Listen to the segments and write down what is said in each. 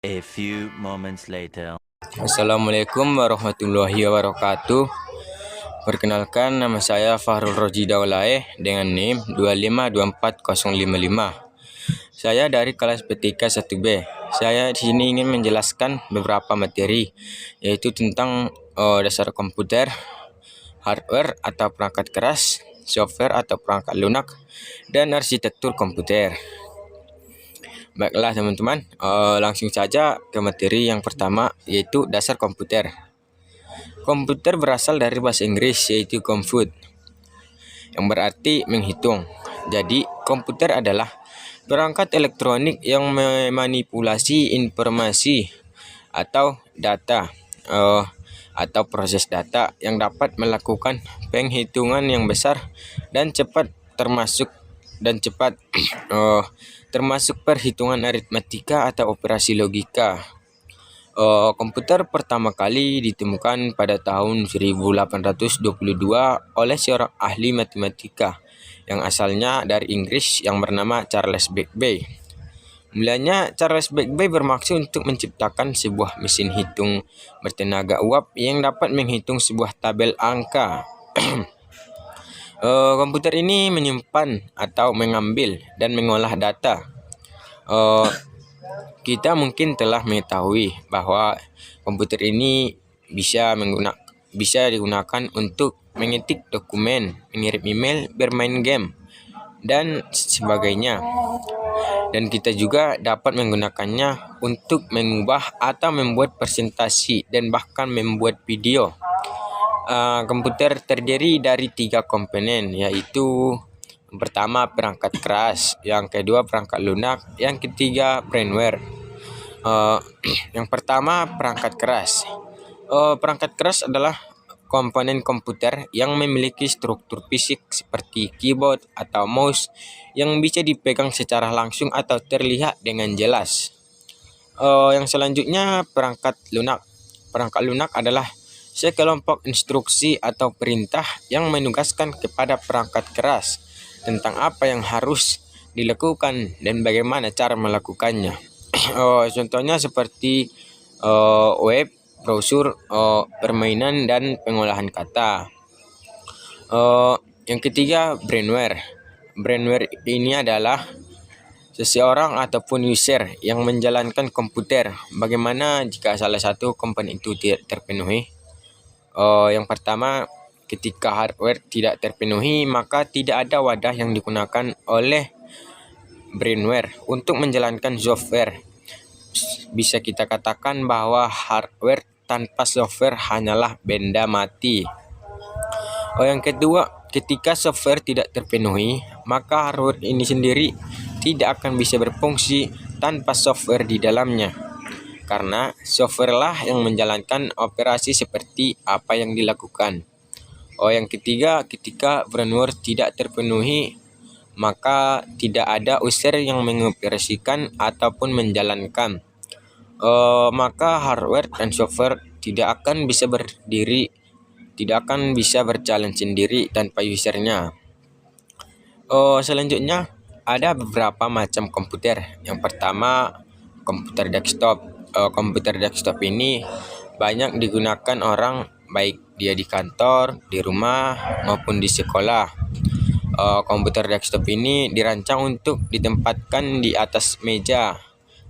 A few moments later. Assalamualaikum warahmatullahi wabarakatuh. Perkenalkan, nama saya Fahrul Roji Daulaeh dengan NIM 2524055. Saya dari kelas Petika 1B. Saya di sini ingin menjelaskan beberapa materi, yaitu tentang dasar komputer, hardware atau perangkat keras, software atau perangkat lunak, dan arsitektur komputer. Baiklah teman-teman, langsung saja ke materi yang pertama, yaitu dasar komputer. Komputer berasal dari bahasa Inggris, yaitu compute, yang berarti menghitung. Jadi, komputer adalah perangkat elektronik yang memanipulasi informasi atau data atau proses data yang dapat melakukan penghitungan yang besar dan cepat termasuk perhitungan aritmatika atau operasi logika. Komputer pertama kali ditemukan pada tahun 1822 oleh seorang ahli matematika yang asalnya dari Inggris yang bernama Charles Babbage. Mulanya Charles Babbage bermaksud untuk menciptakan sebuah mesin hitung bertenaga uap yang dapat menghitung sebuah tabel angka. Komputer ini menyimpan atau mengambil dan mengolah data. Kita mungkin telah mengetahui bahwa komputer ini bisa digunakan untuk mengetik dokumen, mengirim email, bermain game, dan sebagainya. Dan kita juga dapat menggunakannya untuk mengubah atau membuat presentasi dan bahkan membuat video. Komputer terdiri dari 3 komponen, yaitu yang pertama perangkat keras, yang kedua perangkat lunak, yang ketiga brainware. Yang pertama perangkat keras. Perangkat keras adalah komponen komputer yang memiliki struktur fisik seperti keyboard atau mouse yang bisa dipegang secara langsung atau terlihat dengan jelas. Yang selanjutnya perangkat lunak. Perangkat lunak adalah sekelompok instruksi atau perintah yang menugaskan kepada perangkat keras tentang apa yang harus dilakukan dan bagaimana cara melakukannya. Contohnya seperti web, browser, permainan, dan pengolahan kata. Yang ketiga, brainware. Brainware ini adalah seseorang ataupun user yang menjalankan komputer. Bagaimana jika salah satu komponen itu tidak terpenuhi? Yang pertama, ketika hardware tidak terpenuhi, maka tidak ada wadah yang digunakan oleh brainware untuk menjalankan software. Bisa kita katakan bahwa hardware tanpa software hanyalah benda mati. Yang kedua, ketika software tidak terpenuhi, maka hardware ini sendiri tidak akan bisa berfungsi tanpa software di dalamnya. Karena software lah yang menjalankan operasi seperti apa yang dilakukan. Yang ketiga, ketika brainware tidak terpenuhi, maka tidak ada user yang mengoperasikan ataupun menjalankan. Maka hardware dan software tidak akan bisa berjalan sendiri tanpa usernya. Selanjutnya ada beberapa macam komputer. Yang pertama, komputer desktop. Komputer desktop ini banyak digunakan orang, baik dia di kantor, di rumah, maupun di sekolah. Komputer desktop ini dirancang untuk ditempatkan di atas meja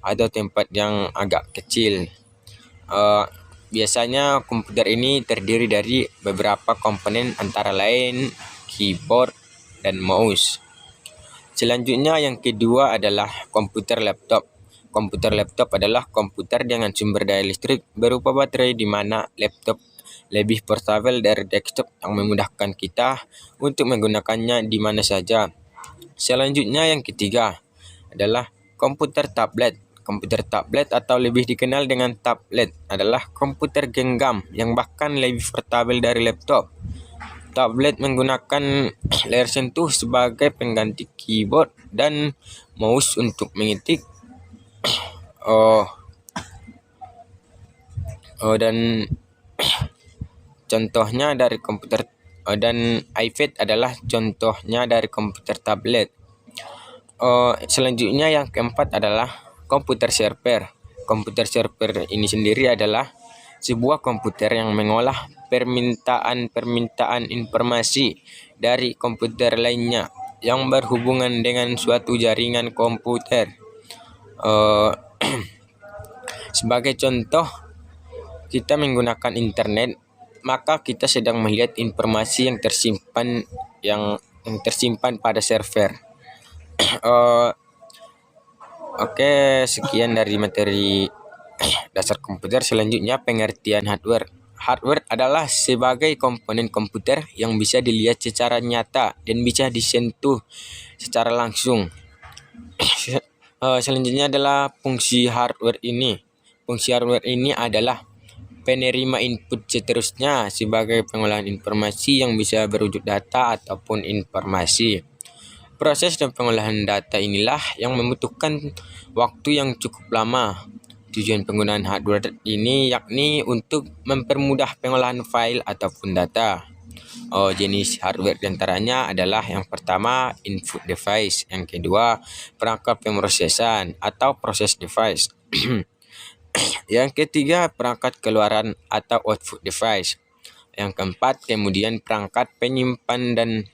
atau tempat yang agak kecil. Biasanya komputer ini terdiri dari beberapa komponen antara lain keyboard dan mouse. Selanjutnya yang kedua adalah komputer laptop. Komputer laptop adalah komputer dengan sumber daya listrik berupa baterai, di mana laptop lebih portable dari desktop yang memudahkan kita untuk menggunakannya di mana saja. Selanjutnya yang ketiga adalah komputer tablet. Komputer tablet atau lebih dikenal dengan tablet adalah komputer genggam yang bahkan lebih portable dari laptop. Tablet menggunakan layar sentuh sebagai pengganti keyboard dan mouse untuk mengetik. Dan contohnya dari komputer dan iPad adalah contohnya dari komputer tablet. Selanjutnya yang keempat adalah komputer server. Komputer server ini sendiri adalah sebuah komputer yang mengolah permintaan informasi dari komputer lainnya yang berhubungan dengan suatu jaringan komputer. Eh, Sebagai contoh, kita menggunakan internet, maka kita sedang melihat informasi yang tersimpan pada server. Eh, Oke, sekian dari materi dasar komputer. Selanjutnya pengertian hardware. Hardware adalah sebagai komponen komputer yang bisa dilihat secara nyata dan bisa disentuh secara langsung. Selanjutnya adalah fungsi hardware ini. Fungsi hardware ini adalah penerima input seterusnya sebagai pengolahan informasi yang bisa berwujud data ataupun informasi. Proses dan pengolahan data inilah yang membutuhkan waktu yang cukup lama. Tujuan penggunaan hardware ini yakni untuk mempermudah pengolahan file ataupun data. Jenis hardware diantaranya adalah yang pertama input device, yang kedua perangkat pemrosesan atau process device, yang ketiga perangkat keluaran atau output device, yang keempat kemudian perangkat penyimpan, dan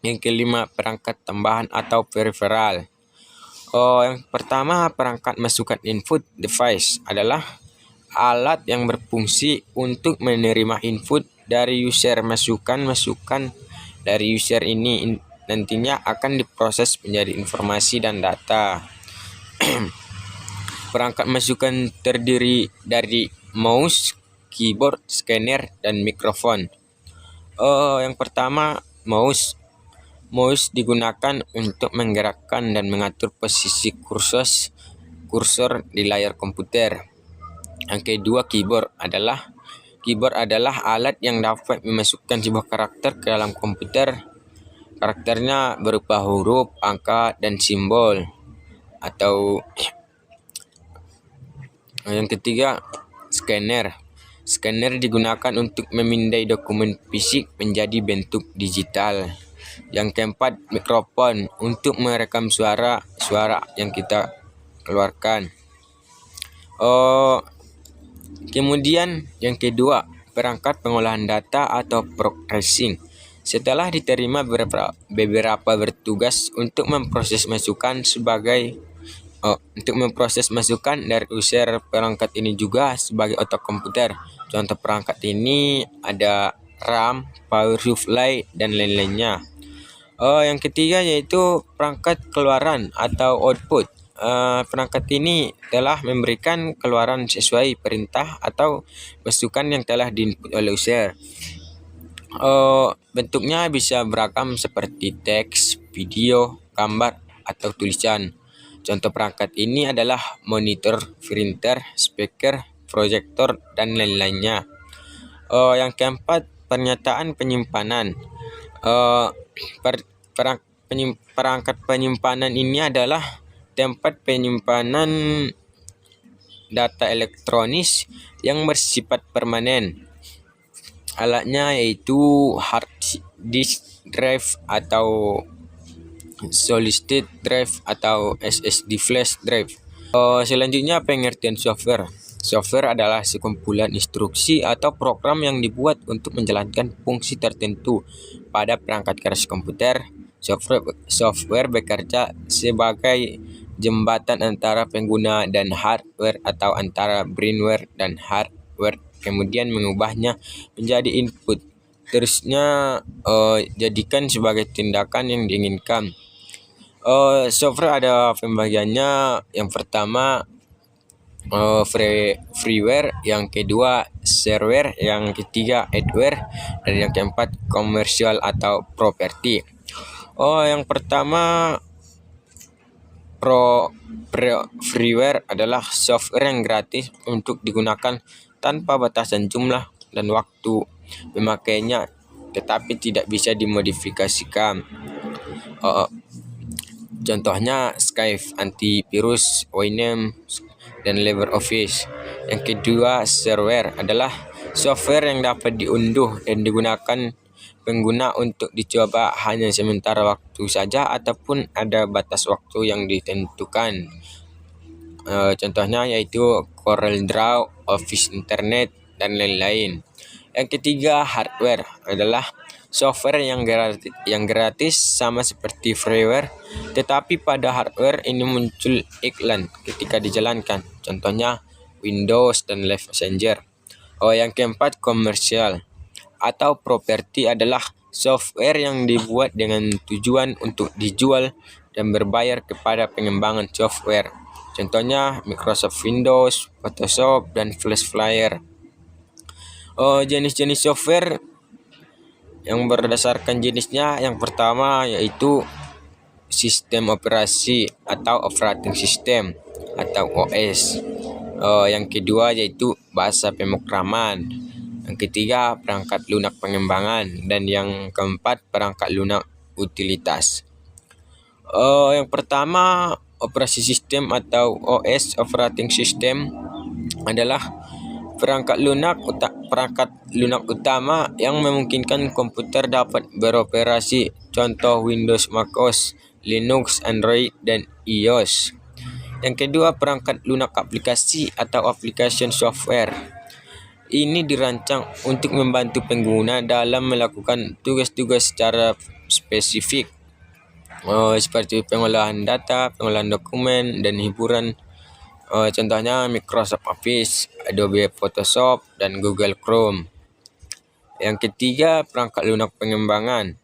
yang kelima perangkat tambahan atau peripheral. Yang pertama perangkat masukan input device adalah alat yang berfungsi untuk menerima input dari user. Masukan dari user ini nantinya akan diproses menjadi informasi dan data. Perangkat masukan terdiri dari mouse, keyboard, scanner, dan mikrofon. Yang pertama mouse. Mouse digunakan untuk menggerakkan dan mengatur posisi kursor di layar komputer. Yang kedua keyboard adalah alat yang dapat memasukkan sebuah karakter ke dalam komputer. Karakternya berupa huruf, angka, dan simbol. Atau yang ketiga scanner. Scanner digunakan untuk memindai dokumen fisik menjadi bentuk digital. Yang keempat mikrofon untuk merekam suara yang kita keluarkan. Kemudian yang kedua perangkat pengolahan data atau processing. Setelah diterima beberapa bertugas untuk memproses masukan dari user. Perangkat ini juga sebagai otak komputer. Contoh perangkat ini ada RAM, power supply, dan lain-lainnya. Yang ketiga yaitu perangkat keluaran atau output. Perangkat ini telah memberikan keluaran sesuai perintah atau masukan yang telah diinput oleh user. Bentuknya bisa beragam seperti teks, video, gambar, atau tulisan. Contoh perangkat ini adalah monitor, printer, speaker, proyektor, dan lain-lainnya. Yang keempat pernyataan penyimpanan. Perangkat penyimpanan ini adalah tempat penyimpanan data elektronis yang bersifat permanen. Alatnya yaitu hard disk drive atau solid state drive atau SSD flash drive. Selanjutnya pengertian software. Software adalah sekumpulan instruksi atau program yang dibuat untuk menjalankan fungsi tertentu pada perangkat keras komputer. Software bekerja sebagai jembatan antara pengguna dan hardware atau antara brainware dan hardware, kemudian mengubahnya menjadi input. Terusnya jadikan sebagai tindakan yang diinginkan. Software ada pembagiannya. Yang pertama freeware, yang kedua shareware, yang ketiga hardware, dan yang keempat komersial atau properti. Yang pertama freeware adalah software yang gratis untuk digunakan tanpa batasan jumlah dan waktu pemakainya, tetapi tidak bisa dimodifikasikan. Contohnya Skype, antivirus, Winamp, dan LibreOffice. Yang kedua shareware adalah software yang dapat diunduh dan digunakan pengguna untuk dicoba hanya sementara waktu saja ataupun ada batas waktu yang ditentukan. Contohnya yaitu CorelDRAW, Office Internet, dan lain-lain. Yang ketiga, hardware adalah software yang gratis sama seperti freeware, tetapi pada hardware ini muncul iklan ketika dijalankan. Contohnya Windows dan Live Messenger. Yang keempat, komersial atau properti adalah software yang dibuat dengan tujuan untuk dijual dan berbayar kepada pengembangan software. Contohnya Microsoft Windows, Photoshop, dan Flash Player. Jenis-jenis software yang berdasarkan jenisnya, yang pertama yaitu sistem operasi atau operating system atau OS. Yang kedua yaitu bahasa pemrograman. Yang ketiga perangkat lunak pengembangan, dan yang keempat perangkat lunak utilitas. Yang pertama, operasi sistem atau OS, operating system, adalah perangkat lunak utama yang memungkinkan komputer dapat beroperasi. Contoh Windows, macOS, Linux, Android, dan iOS. Yang kedua, perangkat lunak aplikasi atau application software. Ini dirancang untuk membantu pengguna dalam melakukan tugas-tugas secara spesifik, seperti pengolahan data, pengolahan dokumen, dan hiburan. Contohnya Microsoft Office, Adobe Photoshop, dan Google Chrome. Yang ketiga, perangkat lunak pengembangan.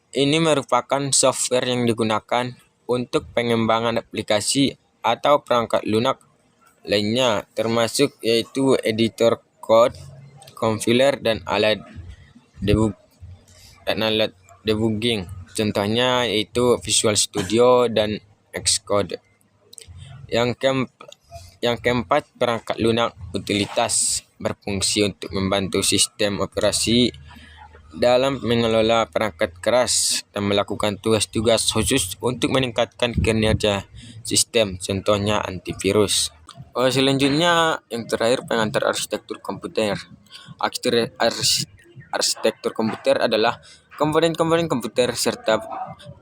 Ini merupakan software yang digunakan untuk pengembangan aplikasi atau perangkat lunak lainnya, termasuk yaitu editor code, compiler, dan alat debugging. Contohnya yaitu Visual Studio dan Xcode. Yang keempat, perangkat lunak utilitas berfungsi untuk membantu sistem operasi dalam mengelola perangkat keras dan melakukan tugas-tugas khusus untuk meningkatkan kinerja sistem. Contohnya antivirus. Selanjutnya, yang terakhir, pengantar arsitektur komputer. Arsitektur komputer adalah komponen-komponen komputer serta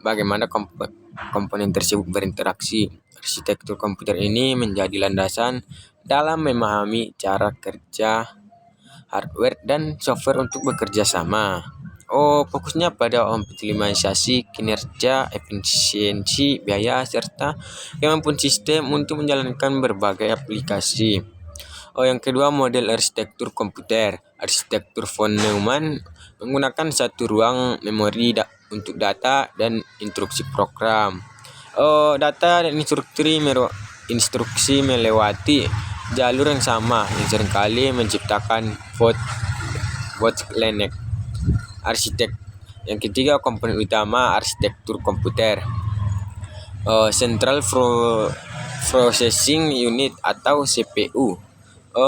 bagaimana komponen tersebut berinteraksi. Arsitektur komputer ini menjadi landasan dalam memahami cara kerja hardware dan software untuk bekerja sama. Fokusnya pada optimalisasi kinerja, efisiensi, biaya, serta kemampuan sistem untuk menjalankan berbagai aplikasi. Yang kedua, model arsitektur komputer. Arsitektur von Neumann menggunakan satu ruang memori untuk data dan instruksi program. Data dan instruksi melewati jalur yang sama yang seringkali menciptakan bottleneck. Yang ketiga, komponen utama arsitektur komputer. Central Processing Unit atau CPU.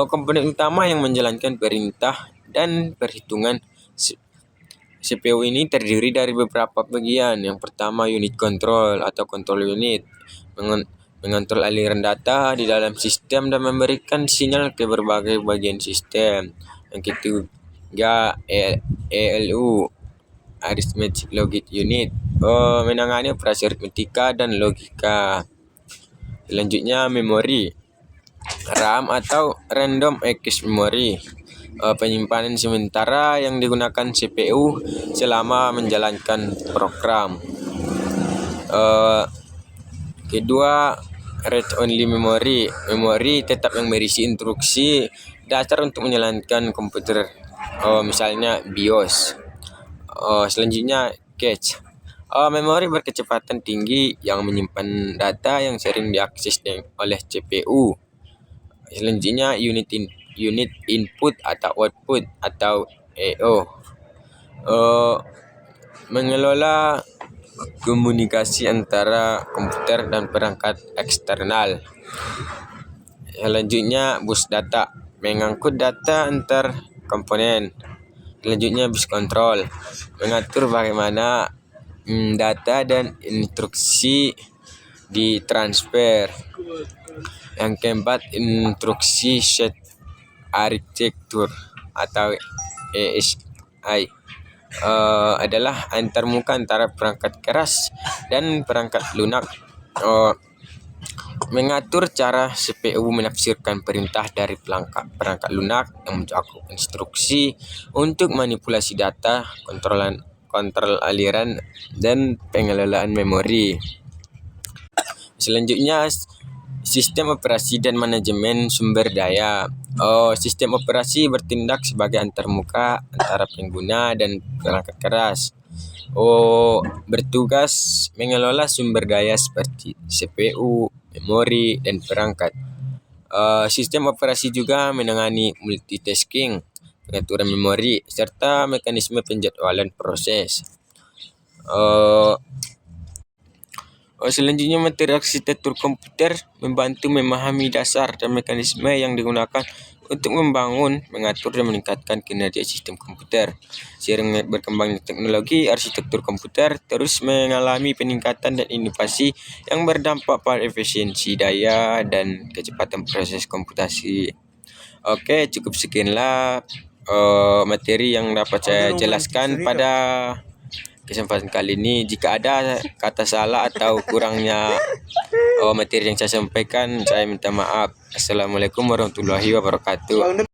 Komponen utama yang menjalankan perintah dan perhitungan. CPU ini terdiri dari beberapa bagian. Yang pertama, unit control atau control unit, mengontrol aliran data di dalam sistem dan memberikan sinyal ke berbagai bagian sistem. Yang ketiga, ALU, Arithmetic Logic Unit, menangani operasi aritmetika dan logika. Selanjutnya, memori, RAM atau Random Access Memory, penyimpanan sementara yang digunakan CPU selama menjalankan program. Kedua, Read Only Memory, memori tetap yang berisi instruksi dasar untuk menjalankan komputer, misalnya BIOS. Selanjutnya, cache, memori berkecepatan tinggi yang menyimpan data yang sering diakses oleh CPU. Selanjutnya, unit input atau output atau I/O, mengelola komunikasi antara komputer dan perangkat eksternal. Selanjutnya, bus data, mengangkut data antar komponen. Selanjutnya, bus control, mengatur bagaimana data dan instruksi ditransfer. Yang keempat, instruksi set architecture atau ASI, adalah antarmuka antara perangkat keras dan perangkat lunak. mengatur cara CPU menafsirkan perintah dari perangkat lunak yang mencakup instruksi untuk manipulasi data, kontrol aliran, dan pengelolaan memori. Selanjutnya, sistem operasi dan manajemen sumber daya. Sistem operasi bertindak sebagai antarmuka antara pengguna dan perangkat keras. Bertugas mengelola sumber daya seperti CPU, memori, dan perangkat. Sistem operasi juga menangani multitasking, pengaturan memori, serta mekanisme penjadwalan proses. Selanjutnya, materi arsitektur komputer membantu memahami dasar dan mekanisme yang digunakan untuk membangun, mengatur, dan meningkatkan kinerja sistem komputer. Seiring berkembangnya teknologi, arsitektur komputer terus mengalami peningkatan dan inovasi yang berdampak pada efisiensi daya dan kecepatan proses komputasi. Oke, cukup sekianlah materi yang dapat saya jelaskan pada kesempatan kali ini. Jika ada kata salah atau kurangnya materi yang saya sampaikan, saya minta maaf. Assalamualaikum warahmatullahi wabarakatuh.